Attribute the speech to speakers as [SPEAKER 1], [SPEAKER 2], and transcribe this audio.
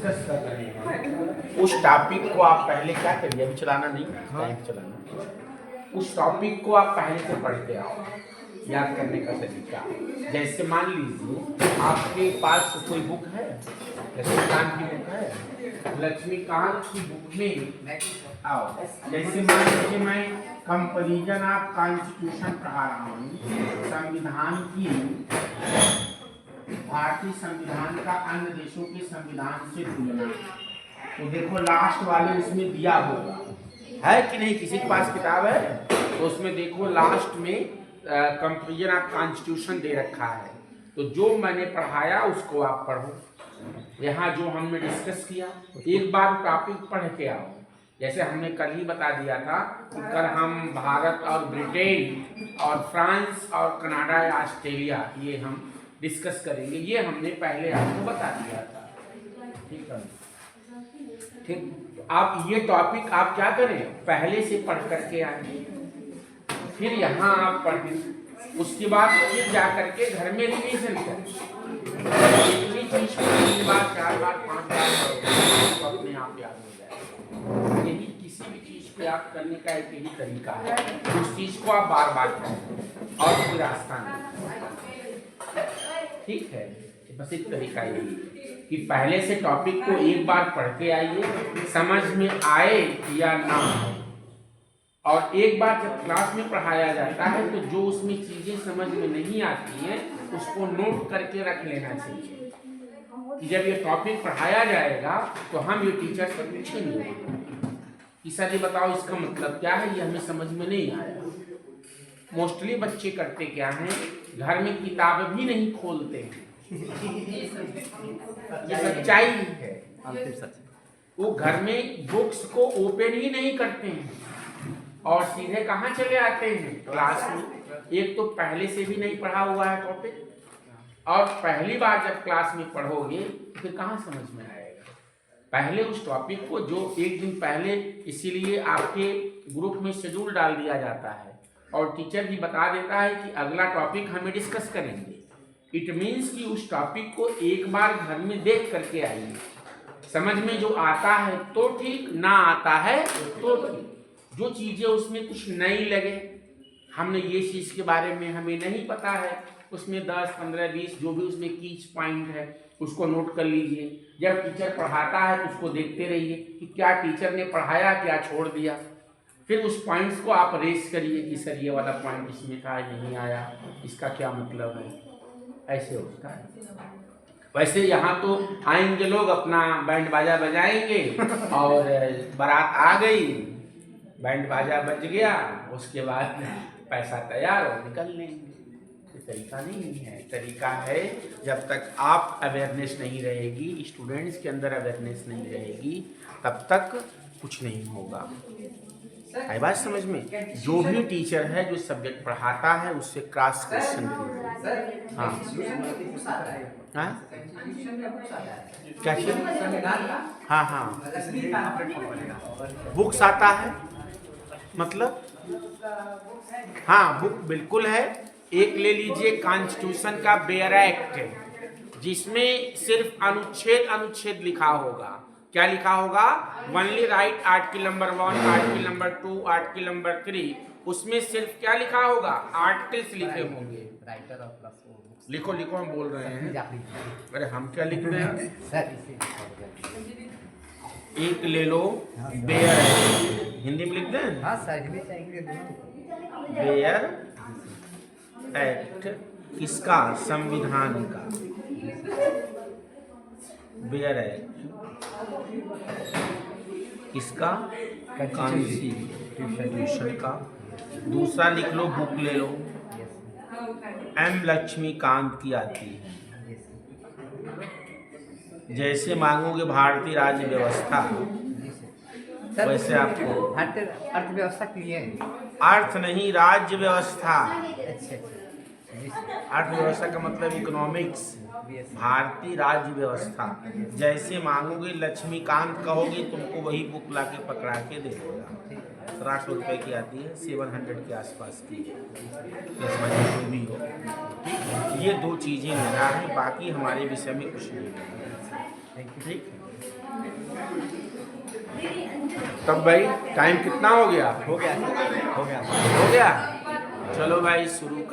[SPEAKER 1] Discuss कर रहे हैं उस टॉपिक को आप पहले क्या करिए, अभी चलाना नहीं, टाइम चलाना। उस टॉपिक को आप पहले से पढ़ते आओ, याद करने का तरीका। जैसे मान लीजिए आपके पास कोई बुक है, लक्ष्मीकांत की बुक है, लक्ष्मीकांत की बुक में आओ। जैसे मान लीजिए मैं कंपैरिजन ऑफ कॉन्स्टिट्यूशन पढ़ा रहा हूँ, संविधान की, भारतीय संविधान का अन्य देशों के संविधान से तुलना। तो देखो लास्ट वाले उसमें दिया होगा, है कि नहीं? किसी के पास किताब है तो उसमें देखो लास्ट में कंपैरिजन ऑफ कॉन्स्टिट्यूशन दे रखा है। तो जो मैंने पढ़ाया उसको आप पढ़ो। यहाँ जो हमने डिस्कस किया एक बार टॉपिक पढ़ के आओ। जैसे हमने कल ही बता दिया था कि कल हम भारत और ब्रिटेन और फ्रांस और कनाडा या ऑस्ट्रेलिया ये हम डिस्कस करेंगे। ये हमने पहले आपको बता दिया था, ठीक है? ठीक, आप ये टॉपिक आप क्या करें, पहले से पढ़ करके आए, फिर यहाँ आप पढ़ें, उसके बाद फिर जा करके घर में रिवीजन करें। इतनी चीज को 3 बार 4 बार 5 बार तो अपने आप याद हो जाएगा। यही किसी भी चीज पे आप करने का एक यही तरीका है, उस चीज को आप बार बार करें और कोई रास्ता नहीं, ठीक है? बस एक तरीका यही कि पहले से टॉपिक को एक बार पढ़ के आइए, समझ में आए या ना आए। और एक बार जब क्लास में पढ़ाया जाता है तो जो उसमें चीजें समझ में नहीं आती हैं उसको नोट करके रख लेना चाहिए कि जब ये टॉपिक पढ़ाया जाएगा तो हम ये टीचर से पूछेंगे कि सर ये बताओ इसका मतलब क्या है, ये हमें समझ में नहीं आया। मोस्टली बच्चे करते क्या हैं, घर में किताब भी नहीं खोलते हैं। ये सच्चाई है, वो घर में बुक्स को ओपन ही नहीं करते हैं और सीधे कहाँ चले आते हैं, क्लास में। एक तो पहले से भी नहीं पढ़ा हुआ है टॉपिक, और पहली बार जब क्लास में पढ़ोगे फिर कहाँ समझ में आएगा। पहले उस टॉपिक को जो एक दिन पहले, इसीलिए आपके ग्रुप में शेड्यूल डाल दिया जाता है और टीचर भी बता देता है कि अगला टॉपिक हमें डिस्कस करेंगे। इट मीन्स कि उस टॉपिक को एक बार घर में देख करके आइए, समझ में जो आता है तो ठीक, ना आता है तो ठीक। जो चीज़ें उसमें कुछ नई लगे, हमने ये चीज़ के बारे में हमें नहीं पता है, उसमें 10, 15, 20 जो भी उसमें कीज पॉइंट है उसको नोट कर लीजिए। जब टीचर पढ़ाता है तो उसको देखते रहिए कि क्या टीचर ने पढ़ाया, क्या छोड़ दिया। फिर उस पॉइंट्स को आप रेस करिए कि सर ये वाला पॉइंट इसमें था, नहीं आया, इसका क्या मतलब है, ऐसे होता है। वैसे यहाँ तो आएंगे लोग, अपना बैंड बाजा बजाएंगे और बारात आ गई, बैंड बाजा बज गया, उसके बाद पैसा तैयार और निकल लेंगे। ये तरीका नहीं है। तरीका है जब तक आप अवेयरनेस नहीं रहेगी, स्टूडेंट्स के अंदर अवेयरनेस नहीं रहेगी, तब तक कुछ नहीं होगा। आई बात समझ में? जो भी टीचर है जो सब्जेक्ट पढ़ाता है उससे क्रॉस क्वेश्चन कीजिए। हाँ हाँ क्या चीज? हाँ हाँ बुक्स आता है, मतलब हाँ बुक बिल्कुल है। एक ले लीजिए कॉन्स्टिट्यूशन का बेयर एक्ट, जिसमें सिर्फ अनुच्छेद अनुच्छेद लिखा होगा। क्या लिखा होगा? Only right article number 1, article number 2, article number 3। उसमें सिर्फ क्या लिखा होगा? आर्टिकल्स लिखे होंगे। लिखो लिखो, हम बोल रहे हैं। अरे हम क्या लिख रहे हैं? एक ले लो बेयर, हिंदी में लिख दें। बेयर एक्ट किसका? संविधान का। बेयर एक्ट किसका? कॉन्स्टिट्यूशन का। दूसरा लिख लो, बुक ले लो, एम लक्ष्मीकांत की आती है। जैसे मांगोगे भारतीय राज्य व्यवस्था, वैसे आपको
[SPEAKER 2] अर्थव्यवस्था क्लियर,
[SPEAKER 1] अर्थ नहीं राज्य व्यवस्था। अर्थव्यवस्था का मतलब इकोनॉमिक्स, भारतीय राज्य व्यवस्था। जैसे मांगोगे लक्ष्मीकांत कहोगे, तुमको वही बुक ला के पकड़ा के दे देगा। 700 रुपये की आती है, 700 के आसपास की, प्लस माइनस जो भी हो। ये 2 चीज़ें लेना है, बाकी हमारे विषय में कुछ नहीं है। ठीक। तब भाई टाइम कितना हो गया?
[SPEAKER 3] हो गया।
[SPEAKER 1] हो गया। चलो भाई शुरू कर।